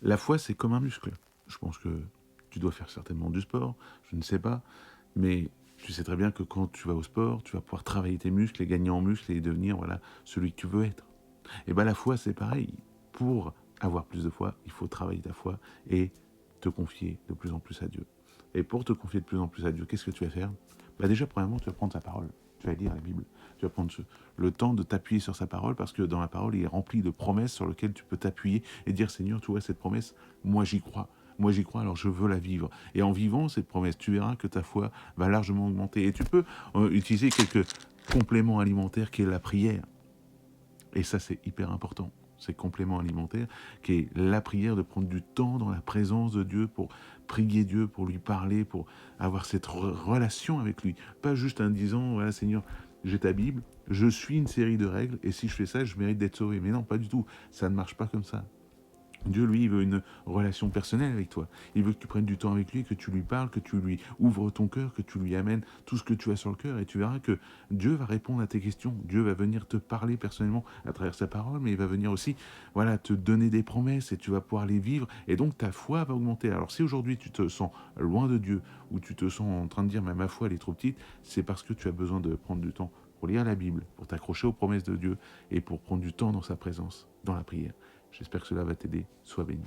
La foi, c'est comme un muscle. Je pense que tu dois faire certainement du sport, je ne sais pas, mais tu sais très bien que quand tu vas au sport, tu vas pouvoir travailler tes muscles et gagner en muscles et devenir voilà, celui que tu veux être. Et bien la foi, c'est pareil. Pour avoir plus de foi, il faut travailler ta foi et te confier de plus en plus à Dieu. Et pour te confier de plus en plus à Dieu, qu'est-ce que tu vas faire? Déjà, premièrement, tu vas prendre sa parole. Tu vas lire la Bible. Tu vas prendre le temps de t'appuyer sur sa parole parce que dans la parole, il est rempli de promesses sur lesquelles tu peux t'appuyer et dire Seigneur, tu vois, cette promesse, moi j'y crois. Moi j'y crois, alors je veux la vivre. Et en vivant cette promesse, tu verras que ta foi va largement augmenter. Et tu peux utiliser quelques compléments alimentaires qui est la prière. Et ça, c'est hyper important. Ces compléments alimentaires, qui est la prière, de prendre du temps dans la présence de Dieu pour prier Dieu, pour lui parler, pour avoir cette relation avec lui. Pas juste en disant, voilà Seigneur, j'ai ta Bible, je suis une série de règles, et si je fais ça, je mérite d'être sauvé. Mais non, pas du tout. Ça ne marche pas comme ça. Dieu, lui, il veut une relation personnelle avec toi. Il veut que tu prennes du temps avec lui, que tu lui parles, que tu lui ouvres ton cœur, que tu lui amènes tout ce que tu as sur le cœur. Et tu verras que Dieu va répondre à tes questions. Dieu va venir te parler personnellement à travers sa parole, mais il va venir aussi voilà, te donner des promesses et tu vas pouvoir les vivre. Et donc ta foi va augmenter. Alors si aujourd'hui tu te sens loin de Dieu ou tu te sens en train de dire mais ma foi elle est trop petite, c'est parce que tu as besoin de prendre du temps pour lire la Bible, pour t'accrocher aux promesses de Dieu et pour prendre du temps dans sa présence, dans la prière. J'espère que cela va t'aider. Sois béni.